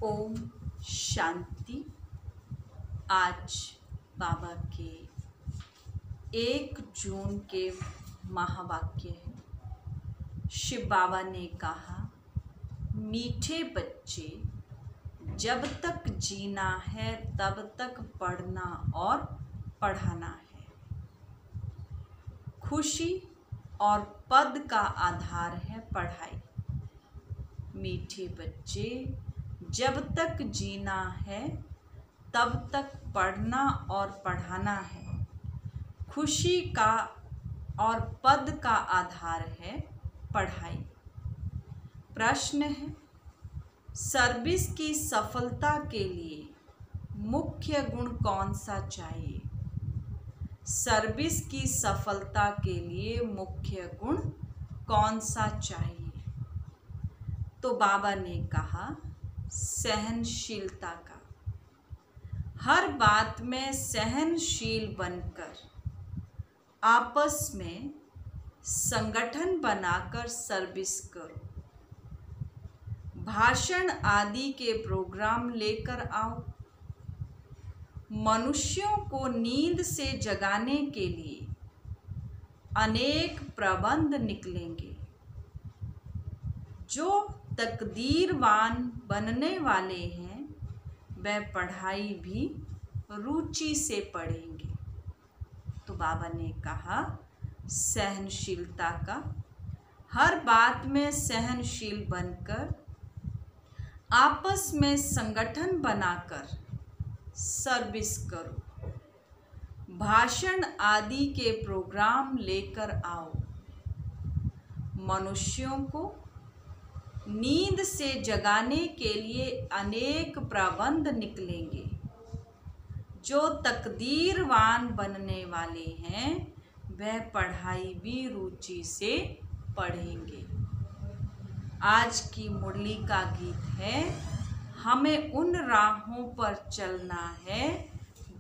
ओम शांति। आज बाबा के 1 जून के महावाक्य है। शिव बाबा ने कहा, मीठे बच्चे, जब तक जीना है तब तक पढ़ना और पढ़ाना है। खुशी और पद का आधार है पढ़ाई। मीठे बच्चे, जब तक जीना है तब तक पढ़ना और पढ़ाना है। खुशी का और पद का आधार है पढ़ाई। प्रश्न है, सर्विस की सफलता के लिए मुख्य गुण कौन सा चाहिए? सर्विस की सफलता के लिए मुख्य गुण कौन सा चाहिए? तो बाबा ने कहा, सहनशीलता का। हर बात में सहनशील बनकर आपस में संगठन बनाकर सर्विस करो। भाषण आदि के प्रोग्राम लेकर आओ। मनुष्यों को नींद से जगाने के लिए अनेक प्रबंध निकलेंगे। जो तकदीरवान बनने वाले हैं वह पढ़ाई भी रुचि से पढ़ेंगे। तो बाबा ने कहा, सहनशीलता का। हर बात में सहनशील बनकर आपस में संगठन बनाकर सर्विस करो। भाषण आदि के प्रोग्राम लेकर आओ। मनुष्यों को नींद से जगाने के लिए अनेक प्रबंध निकलेंगे। जो तकदीरवान बनने वाले हैं वह पढ़ाई भी रुचि से पढ़ेंगे। आज की मुरली का गीत है, हमें उन राहों पर चलना है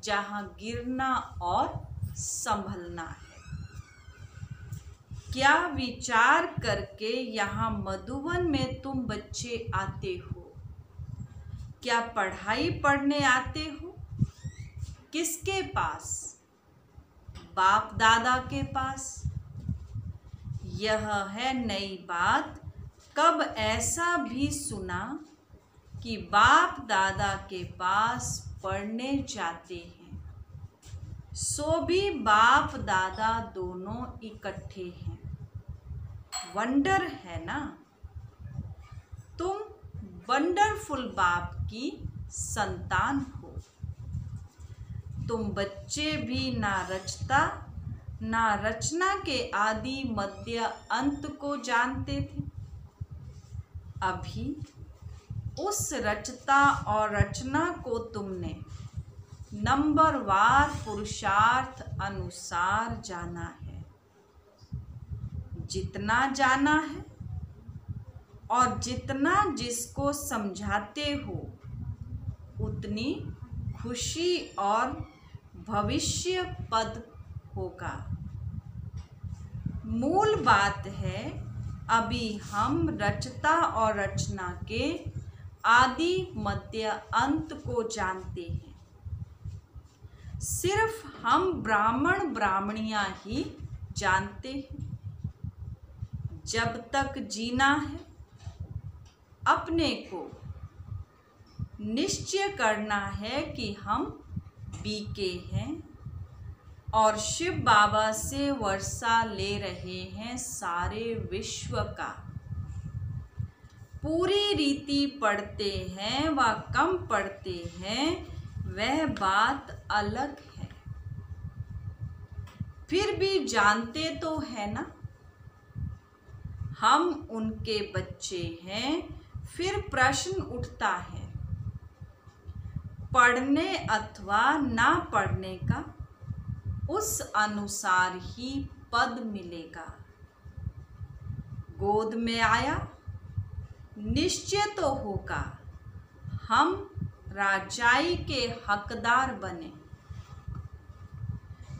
जहां गिरना और संभलना है। क्या विचार करके यहाँ मधुवन में तुम बच्चे आते हो? क्या पढ़ाई पढ़ने आते हो? किसके पास? बाप दादा के पास। यह है नई बात। कब ऐसा भी सुना कि बाप दादा के पास पढ़ने जाते हैं? सो भी बाप दादा दोनों इकट्ठे हैं। वंडर है ना? तुम वंडरफुल बाप की संतान हो। तुम बच्चे भी ना रचता ना रचना के आदि मध्य अंत को जानते थे। अभी उस रचता और रचना को तुमने नंबरवार पुरुषार्थ अनुसार जाना है। जितना जाना है और जितना जिसको समझाते हो उतनी खुशी और भविष्य पद होगा। मूल बात है, अभी हम रचता और रचना के आदि मध्य अंत को जानते हैं। सिर्फ हम ब्राह्मण ब्राह्मणियां ही जानते हैं। जब तक जीना है अपने को निश्चय करना है कि हम बीके हैं और शिव बाबा से वर्षा ले रहे हैं सारे विश्व का। पूरी रीति पढ़ते हैं व कम पढ़ते हैं, वह बात अलग है। फिर भी जानते तो है ना, हम उनके बच्चे हैं। फिर प्रश्न उठता है, पढ़ने अथवा ना पढ़ने का, उस अनुसार ही पद मिलेगा। गोद में आया, निश्चय तो होगा हम राजाई के हकदार बने।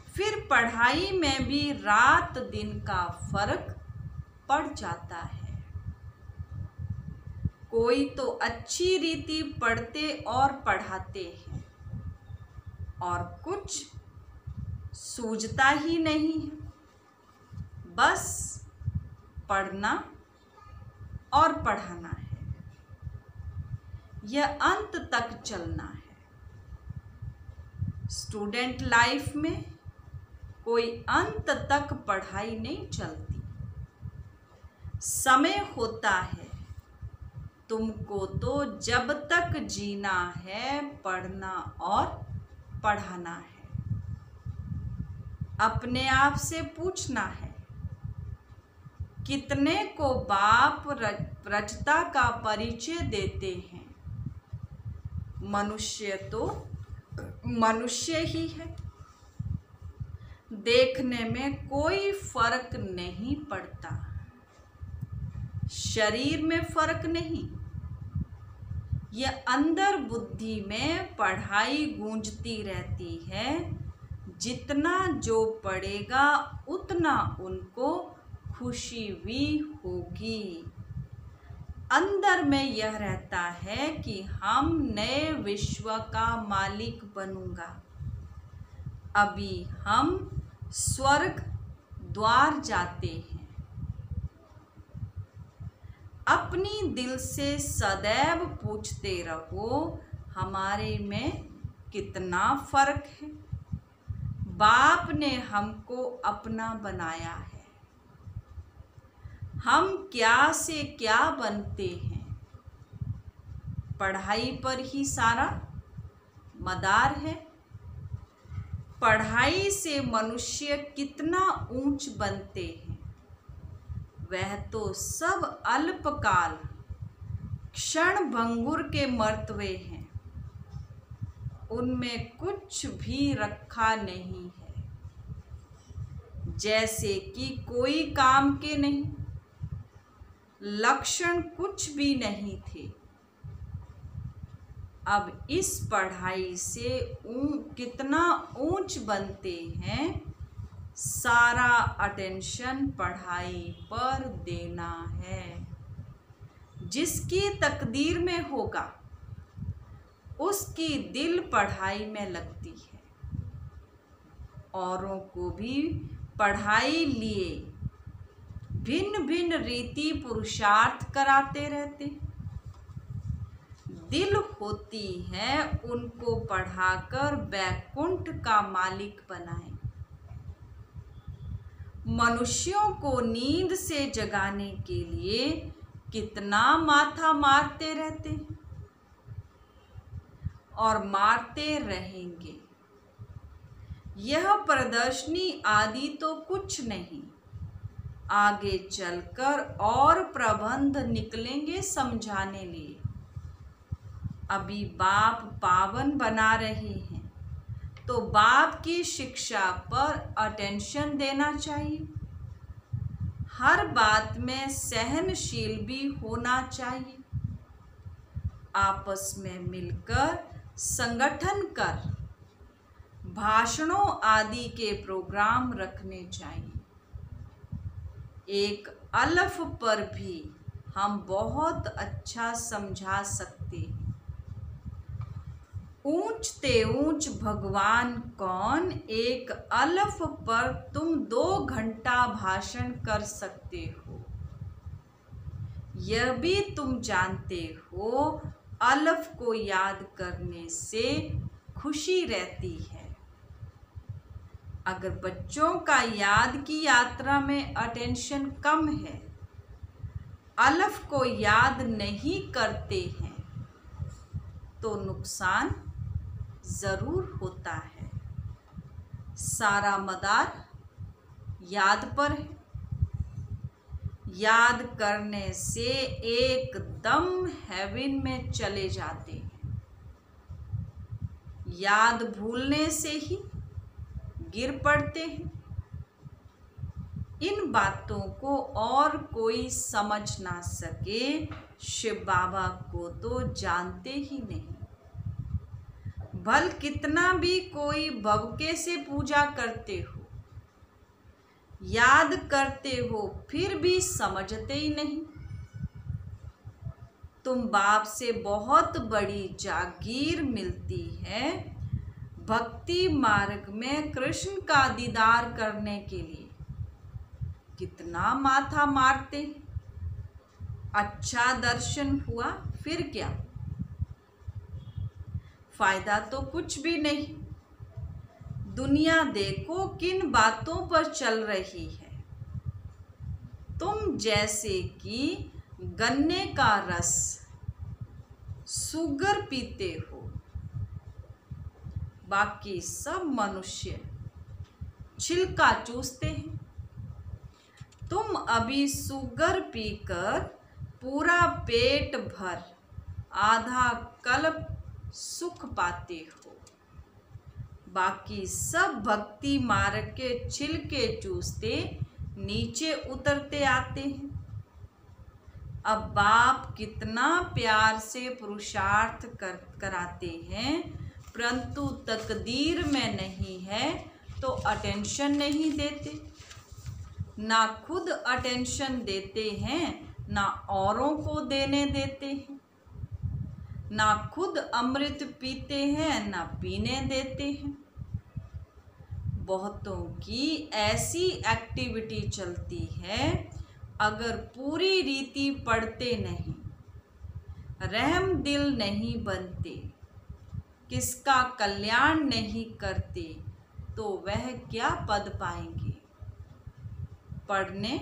फिर पढ़ाई में भी रात दिन का फर्क पड़ जाता है। कोई तो अच्छी रीति पढ़ते और पढ़ाते हैं और कुछ सूझता ही नहीं है। बस पढ़ना और पढ़ाना है, यह अंत तक चलना है। स्टूडेंट लाइफ में कोई अंत तक पढ़ाई नहीं चलती। समय होता है, तुमको तो जब तक जीना है पढ़ना और पढ़ाना है। अपने आप से पूछना है, कितने को बाप रचता का परिचय देते हैं? मनुष्य तो मनुष्य ही है। देखने में कोई फर्क नहीं पड़ता, शरीर में फर्क नहीं, यह अंदर बुद्धि में पढ़ाई गूंजती रहती है। जितना जो पढ़ेगा उतना उनको खुशी भी होगी। अंदर में यह रहता है कि हम नए विश्व का मालिक बनूंगा। अभी हम स्वर्ग द्वार जाते हैं। अपनी दिल से सदैव पूछते रहो, हमारे में कितना फर्क है। बाप ने हमको अपना बनाया है। हम क्या से क्या बनते हैं? पढ़ाई पर ही सारा मदार है। पढ़ाई से मनुष्य कितना ऊंच बनते हैं, वह तो सब अल्पकाल क्षण भंगुर के मर्तवे हैं। उनमें कुछ भी रखा नहीं है, जैसे कि कोई काम के नहीं। लक्षण कुछ भी नहीं थे। अब इस पढ़ाई से कितना ऊंच बनते हैं। सारा अटेंशन पढ़ाई पर देना है। जिसकी तकदीर में होगा उसकी दिल पढ़ाई में लगती है। औरों को भी पढ़ाई लिए भिन्न भिन्न रीति पुरुषार्थ कराते रहते। दिल होती है उनको पढ़ाकर बैकुंठ का मालिक बनाएं। मनुष्यों को नींद से जगाने के लिए कितना माथा मारते रहते हैं और मारते रहेंगे। यह प्रदर्शनी आदि तो कुछ नहीं, आगे चलकर और प्रबंध निकलेंगे समझाने लिए। अभी बाप पावन बना रहे हैं तो बाप की शिक्षा पर अटेंशन देना चाहिए। हर बात में सहनशील भी होना चाहिए। आपस में मिलकर संगठन कर भाषणों आदि के प्रोग्राम रखने चाहिए। एक अलफ पर भी हम बहुत अच्छा समझा सकते हैं। ऊंचते ऊंच भगवान कौन, एक अलफ पर तुम 2 घंटा भाषण कर सकते हो। यह भी तुम जानते हो, अलफ को याद करने से खुशी रहती है। अगर बच्चों का याद की यात्रा में अटेंशन कम है, अलफ को याद नहीं करते हैं, तो नुकसान जरूर होता है। सारा मदार याद पर है। याद करने से एकदम हेवन में चले जाते हैं। याद भूलने से ही गिर पड़ते हैं। इन बातों को और कोई समझ ना सके, शिव बाबा को तो जानते ही नहीं। भल कितना भी कोई भवके से पूजा करते हो, याद करते हो, फिर भी समझते ही नहीं, तुम बाप से बहुत बड़ी जागीर मिलती है। भक्ति मार्ग में कृष्ण का दीदार करने के लिए कितना माथा मारते। अच्छा दर्शन हुआ, फिर क्या फायदा? तो कुछ भी नहीं। दुनिया देखो किन बातों पर चल रही है। तुम जैसे कि गन्ने का रस शुगर पीते हो, बाकी सब मनुष्य छिलका चूसते हैं। तुम अभी शुगर पीकर पूरा पेट भर आधा कल्प सुख पाते हो, बाकी सब भक्ति मार्ग के छिलके चूसते नीचे उतरते आते हैं। अब बाप कितना प्यार से पुरुषार्थ कराते हैं, परंतु तकदीर में नहीं है तो अटेंशन नहीं देते। ना खुद अटेंशन देते हैं, ना औरों को देने देते हैं। ना खुद अमृत पीते हैं, ना पीने देते हैं। बहुतों की ऐसी एक्टिविटी चलती है, अगर पूरी रीति पढ़ते नहीं, रहम दिल नहीं बनते, किसका कल्याण नहीं करते, तो वह क्या पद पाएंगे? पढ़ने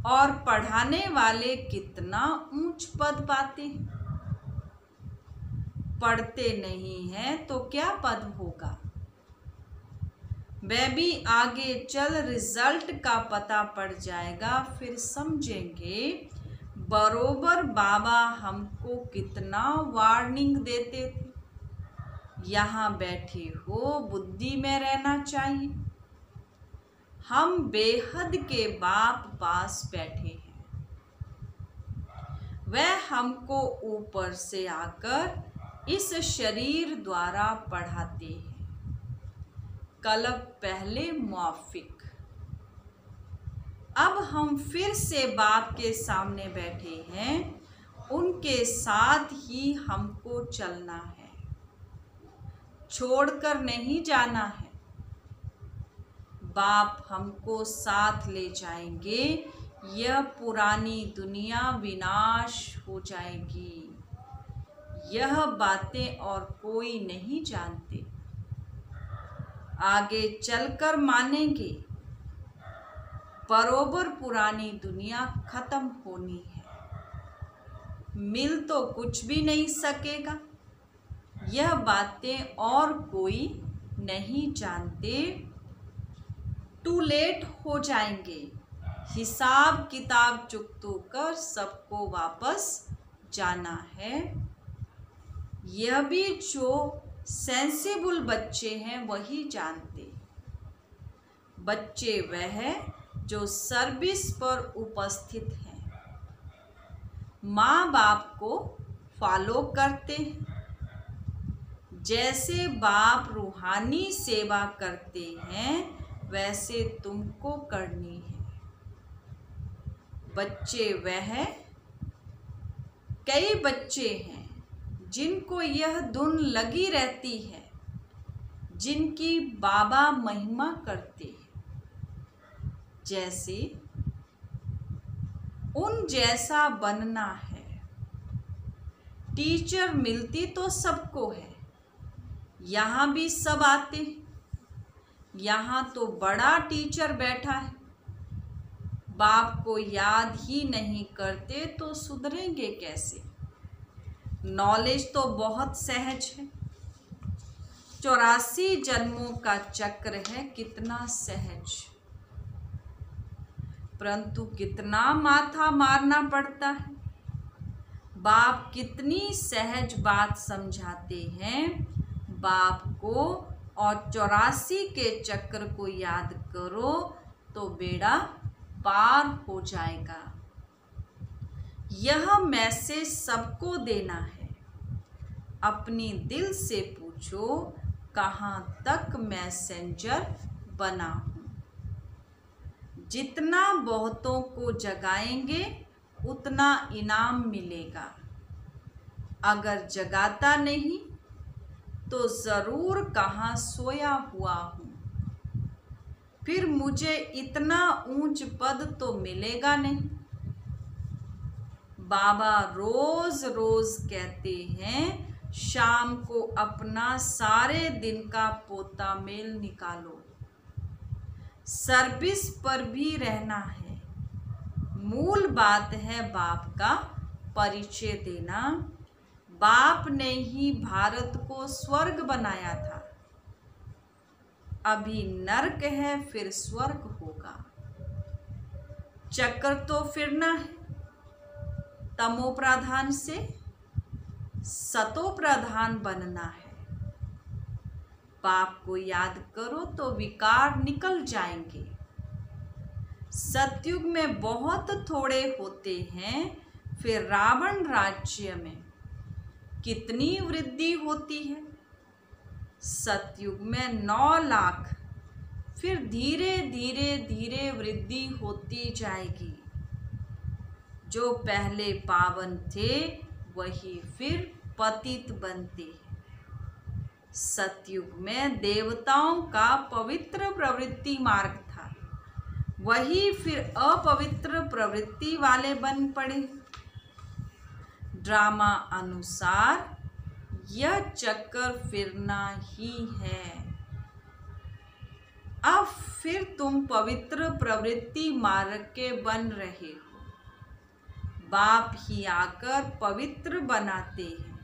और पढ़ाने वाले कितना ऊंच पद पाते हैं। पढ़ते नहीं हैं तो क्या पद होगा? वह भी आगे चल रिजल्ट का पता पड़ जाएगा, फिर समझेंगे बरोबर बाबा हमको कितना वार्निंग देते थे। यहाँ बैठे हो, बुद्धि में रहना चाहिए। हम बेहद के बाप पास बैठे हैं, वह हमको ऊपर से आकर इस शरीर द्वारा पढ़ाते हैं। कल्प पहले मुआफिक, अब हम फिर से बाप के सामने बैठे हैं, उनके साथ ही हमको चलना है, छोड़कर नहीं जाना है। बाप हमको साथ ले जाएंगे, यह पुरानी दुनिया विनाश हो जाएगी। यह बातें और कोई नहीं जानते, आगे चलकर मानेंगे। बरोबर पुरानी दुनिया खत्म होनी है, मिल तो कुछ भी नहीं सकेगा। यह बातें और कोई नहीं जानते। टू लेट हो जाएंगे, हिसाब किताब चुकतो कर सबको वापस जाना है। यह भी जो सेंसिबल बच्चे हैं वही जानते। बच्चे वह जो सर्विस पर उपस्थित हैं, माँ बाप को फॉलो करते हैं। जैसे बाप रूहानी सेवा करते हैं, वैसे तुमको करनी है। बच्चे वह कई बच्चे हैं जिनको यह धुन लगी रहती है, जिनकी बाबा महिमा करते हैं। जैसे उन जैसा बनना है। टीचर मिलती तो सबको है, यहाँ भी सब आते हैं। यहाँ तो बड़ा टीचर बैठा है, बाप को याद ही नहीं करते तो सुधरेंगे कैसे? नॉलेज तो बहुत सहज है, 84 जन्मों का चक्र है, कितना सहज। परंतु कितना माथा मारना पड़ता है। बाप कितनी सहज बात समझाते हैं। बाप को और 84 के चक्र को याद करो तो बेड़ा पार हो जाएगा। यह मैसेज सबको देना है। अपनी दिल से पूछो, कहाँ तक मैसेंजर बना हूँ। जितना बहुतों को जगाएंगे, उतना इनाम मिलेगा। अगर जगाता नहीं तो ज़रूर कहाँ सोया हुआ हूँ, फिर मुझे इतना ऊंच पद तो मिलेगा नहीं। बाबा रोज रोज कहते हैं शाम को अपना सारे दिन का पोता मेल निकालो, सर्विस पर भी रहना है। मूल बात है बाप का परिचय देना। बाप ने ही भारत को स्वर्ग बनाया था, अभी नरक है फिर स्वर्ग होगा। चक्कर तो फिरना है, तमो प्रधान से सतो प्रधान बनना है। बाप को याद करो तो विकार निकल जाएंगे। सतयुग में बहुत थोड़े होते हैं, फिर रावण राज्य में कितनी वृद्धि होती है। सतयुग में 9 लाख, फिर धीरे धीरे धीरे वृद्धि होती जाएगी। जो पहले पावन थे वही फिर पतित बनते हैं। सतयुग में देवताओं का पवित्र प्रवृत्ति मार्ग था, वही फिर अपवित्र प्रवृत्ति वाले बन पड़े। ड्रामा अनुसार यह चक्कर फिरना ही है। अब फिर तुम पवित्र प्रवृत्ति मार्ग के बन रहे हो। बाप ही आकर पवित्र बनाते हैं,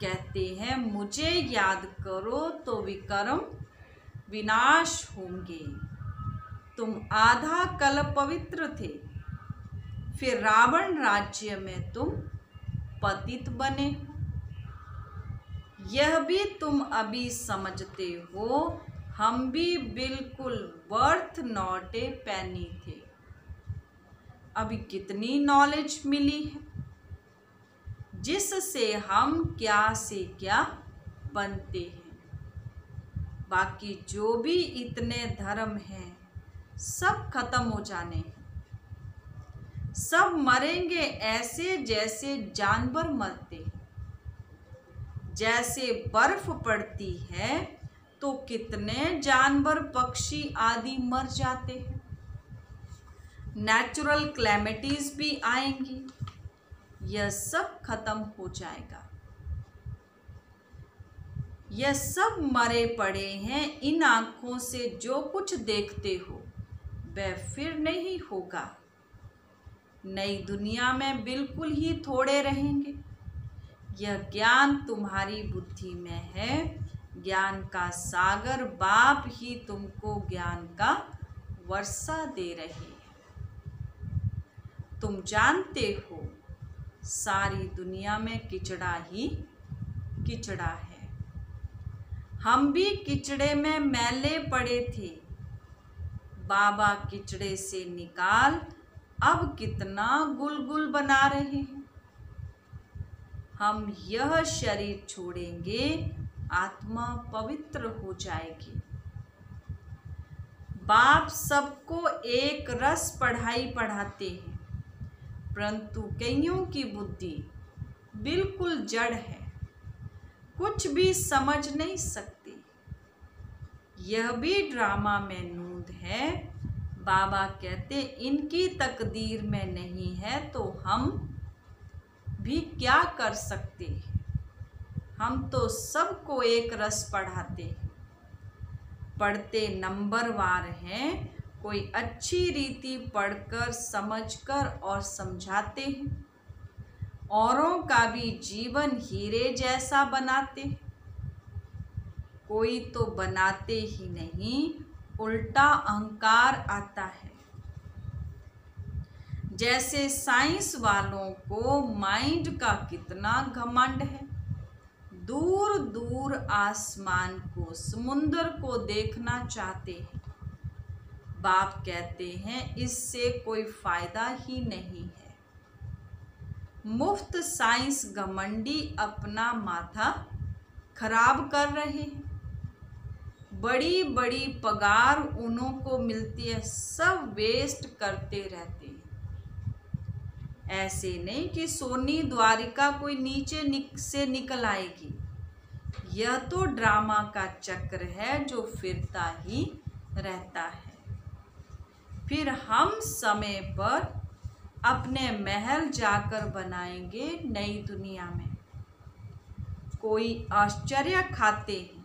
कहते हैं मुझे याद करो तो विकर्म विनाश होंगे। तुम आधा कल्प पवित्र थे, फिर रावण राज्य में तुम पतित बने। यह भी तुम अभी समझते हो, हम भी बिल्कुल वर्थ नॉट ए पेनी थे। अभी कितनी नॉलेज मिली है, जिससे हम क्या से क्या बनते हैं। बाकी जो भी इतने धर्म हैं सब खत्म हो जाने हैं। सब मरेंगे ऐसे जैसे जानवर मरते हैं। जैसे बर्फ पड़ती है तो कितने जानवर पक्षी आदि मर जाते हैं। नेचुरल क्लैमिटीज भी आएंगी, यह सब खत्म हो जाएगा। यह सब मरे पड़े हैं। इन आंखों से जो कुछ देखते हो वह फिर नहीं होगा। नई दुनिया में बिल्कुल ही थोड़े रहेंगे। यह ज्ञान तुम्हारी बुद्धि में है। ज्ञान का सागर बाप ही तुमको ज्ञान का वर्षा दे रहे हैं। तुम जानते हो सारी दुनिया में किचड़ा ही किचड़ा है। हम भी किचड़े में मैले पड़े थे। बाबा किचड़े से निकाल अब कितना गुलगुल बना रहे हैं। हम यह शरीर छोड़ेंगे, आत्मा पवित्र हो जाएगी। बाप सबको एक रस पढ़ाई पढ़ाते हैं, परंतु कईयों की बुद्धि बिल्कुल जड़ है, कुछ भी समझ नहीं सकती। यह भी ड्रामा में नूंद है। बाबा कहते इनकी तकदीर में नहीं है तो हम भी क्या कर सकते हैं। हम तो सबको एक रस पढ़ाते हैं, पढ़ते नंबरवार हैं। कोई अच्छी रीति पढ़कर समझकर और समझाते हैं। औरों का भी जीवन हीरे जैसा बनाते हैं। कोई तो बनाते ही नहीं, उल्टा अहंकार आता है। जैसे साइंस वालों को माइंड का कितना घमंड है। दूर दूर आसमान को, समुद्र को देखना चाहते हैं। बाप कहते हैं इससे कोई फायदा ही नहीं है। मुफ्त साइंस घमंडी अपना माथा खराब कर रहे हैं। बड़ी बड़ी पगार उन्हों को मिलती है, सब वेस्ट करते रहते हैं। ऐसे नहीं कि सोनी द्वारिका कोई नीचे से निकल आएगी। यह तो ड्रामा का चक्र है जो फिरता ही रहता है। फिर हम समय पर अपने महल जाकर बनाएंगे नई दुनिया में। कोई आश्चर्य खाते हैं,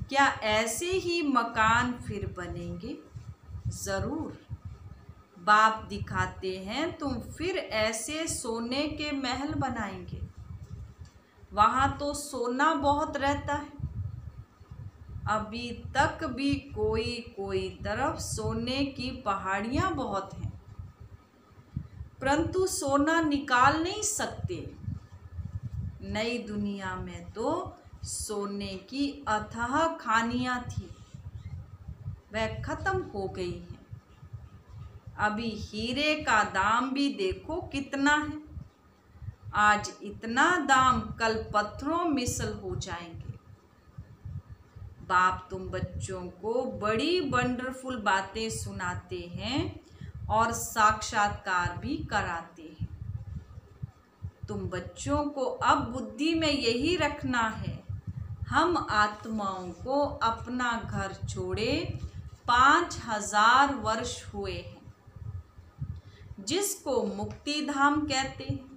क्या ऐसे ही मकान फिर बनेंगे? जरूर। बाप दिखाते हैं तुम फिर ऐसे सोने के महल बनाएंगे। वहां तो सोना बहुत रहता है। अभी तक भी कोई तरफ सोने की पहाड़ियां बहुत हैं, परंतु सोना निकाल नहीं सकते। नई दुनिया में तो सोने की अथाह खानियां थी, वह खत्म हो गई है। अभी हीरे का दाम भी देखो कितना है। आज इतना दाम, कल पत्थरों मिसल हो जाएंगे। बाप तुम बच्चों को बड़ी वंडरफुल बातें सुनाते हैं और साक्षात्कार भी कराते हैं। तुम बच्चों को अब बुद्धि में यही रखना है, हम आत्माओं को अपना घर छोड़े 5000 वर्ष हुए हैं, जिसको मुक्ति धाम कहते हैं।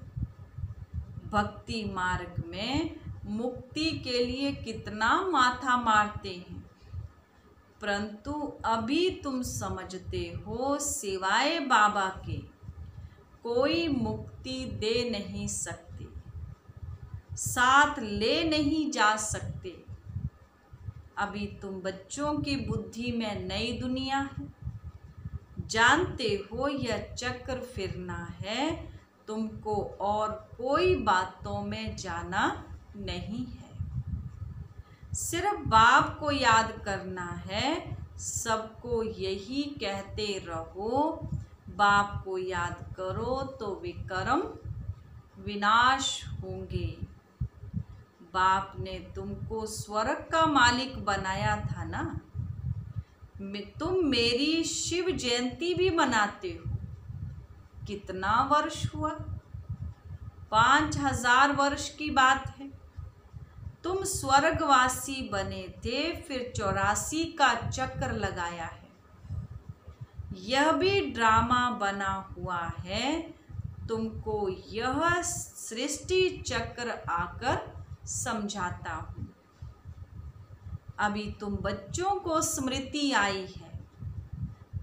भक्ति मार्ग में मुक्ति के लिए कितना माथा मारते हैं, परंतु अभी तुम समझते हो सिवाय बाबा के कोई मुक्ति दे नहीं सकते, साथ ले नहीं जा सकते। अभी तुम बच्चों की बुद्धि में नई दुनिया है। जानते हो यह चक्र फिरना है, तुमको और कोई बातों में जाना नहीं है। सिर्फ बाप को याद करना है। सबको यही कहते रहो, बाप को याद करो तो विकर्म विनाश होंगे। बाप ने तुमको स्वर्ग का मालिक बनाया था ना। तुम मेरी शिव जयंती भी मनाते हो। कितना वर्ष हुआ? 5000 वर्ष की बात है। तुम स्वर्गवासी बने थे, फिर 84 का चक्र लगाया है। यह भी ड्रामा बना हुआ है। तुमको यह सृष्टि चक्र आकर समझाता हूँ। अभी तुम बच्चों को स्मृति आई है।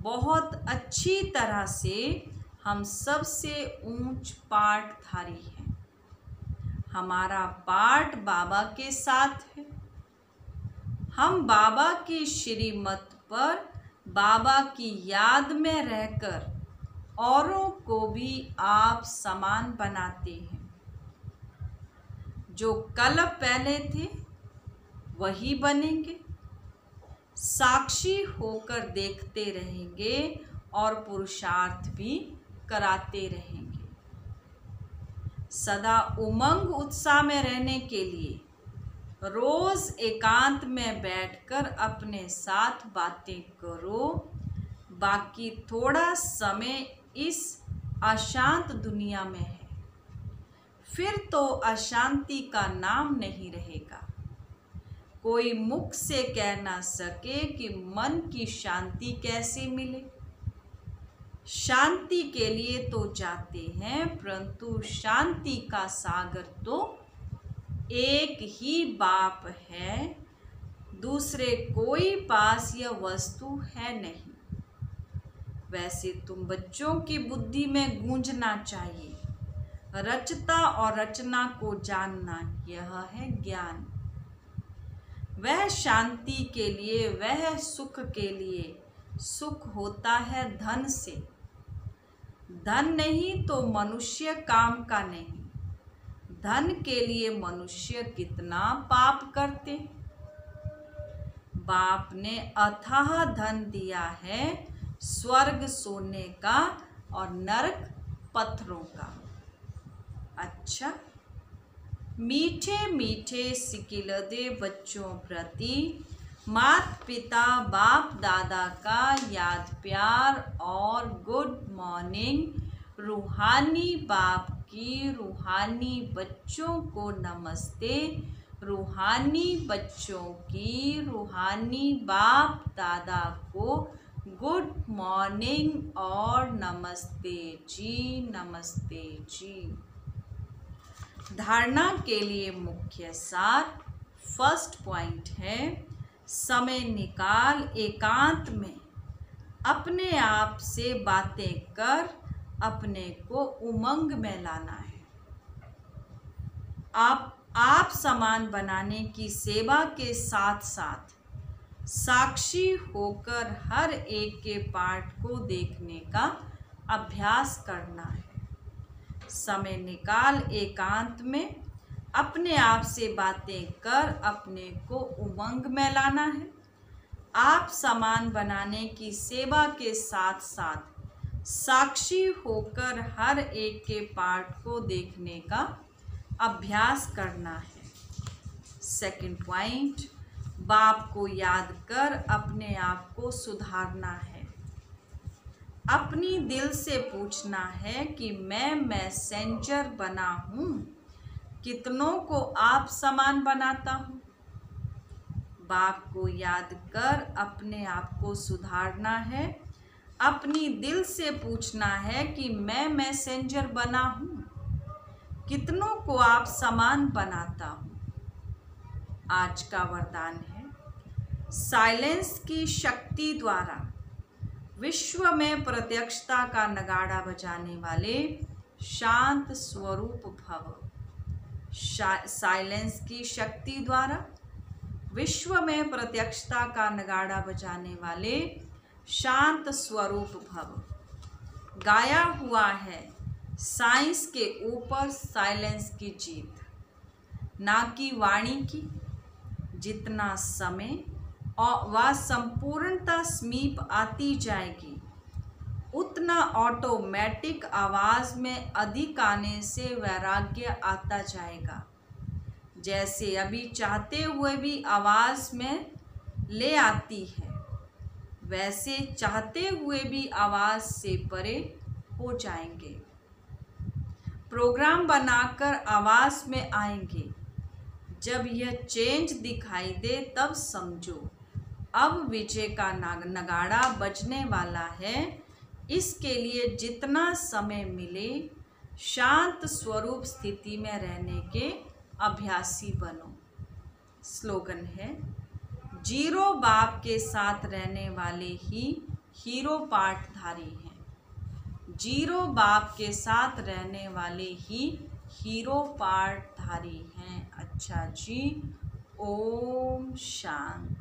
बहुत अच्छी तरह से हम सबसे ऊंच पाठधारी हैं। हमारा पाठ बाबा के साथ है। हम बाबा की श्रीमत पर बाबा की याद में रहकर औरों को भी आप समान बनाते हैं। जो कल पहले थे वही बनेंगे। साक्षी होकर देखते रहेंगे और पुरुषार्थ भी कराते रहेंगे। सदा उमंग उत्साह में रहने के लिए रोज एकांत में बैठकर अपने साथ बातें करो। बाकी थोड़ा समय इस अशांत दुनिया में है, फिर तो अशांति का नाम नहीं रहेगा। कोई मुख से कह ना सके कि मन की शांति कैसे मिले। शांति के लिए तो जाते हैं, परंतु शांति का सागर तो एक ही बाप है। दूसरे कोई पास यह वस्तु है नहीं। वैसे तुम बच्चों की बुद्धि में गूंजना चाहिए। रचता और रचना को जानना, यह है ज्ञान। वह शांति के लिए, वह सुख के लिए। सुख होता है धन से। धन नहीं तो मनुष्य काम का नहीं। धन के लिए मनुष्य कितना पाप करते। बाप ने अथाह धन दिया है, स्वर्ग सोने का और नरक पत्थरों का। अच्छा, मीठे मीठे सिकिलदे बच्चों प्रति माता पिता बाप दादा का याद प्यार और गुड मॉर्निंग। रूहानी बाप की रूहानी बच्चों को नमस्ते। रूहानी बच्चों की रूहानी बाप दादा को गुड मॉर्निंग और नमस्ते जी, नमस्ते जी। धारणा के लिए मुख्य सार। फर्स्ट पॉइंट है, समय निकाल एकांत में अपने आप से बातें कर अपने को उमंग में लाना है। आप समान बनाने की सेवा के साथ साथ साक्षी होकर हर एक के पाठ को देखने का अभ्यास करना है। समय निकाल एकांत में अपने आप से बातें कर अपने को उमंग में लाना है। आप समान बनाने की सेवा के साथ साथ साक्षी होकर हर एक के पाठ को देखने का अभ्यास करना है। सेकंड पॉइंट, बाप को याद कर अपने आप को सुधारना है। अपनी दिल से पूछना है कि मैं मैसेंजर बना हूँ, कितनों को आप समान बनाता हूँ। बाप को याद कर अपने आप को सुधारना है। अपनी दिल से पूछना है कि मैं मैसेंजर बना हूँ, कितनों को आप समान बनाता हूँ। आज का वरदान है, साइलेंस की शक्ति द्वारा विश्व में प्रत्यक्षता का नगाड़ा बजाने वाले शांत स्वरूप भव। साइलेंस की शक्ति द्वारा विश्व में प्रत्यक्षता का नगाड़ा बजाने वाले शांत स्वरूप भव। गाया हुआ है, साइंस के ऊपर साइलेंस की जीत, ना कि वाणी की। जितना समय और वह संपूर्णता समीप आती जाएगी, उतना ऑटोमेटिक आवाज़ में अधिक आने से वैराग्य आता जाएगा। जैसे अभी चाहते हुए भी आवाज़ में ले आती है, वैसे चाहते हुए भी आवाज़ से परे हो जाएंगे। प्रोग्राम बनाकर आवाज़ में आएंगे। जब यह चेंज दिखाई दे तब समझो अब विजय का नगाड़ा बजने वाला है। इसके लिए जितना समय मिले शांत स्वरूप स्थिति में रहने के अभ्यासी बनो। स्लोगन है, जीरो बाप के साथ रहने वाले ही हीरो पाठधारी हैं। जीरो बाप के साथ रहने वाले ही हीरो पाठधारी हैं। अच्छा जी, ओम शांति।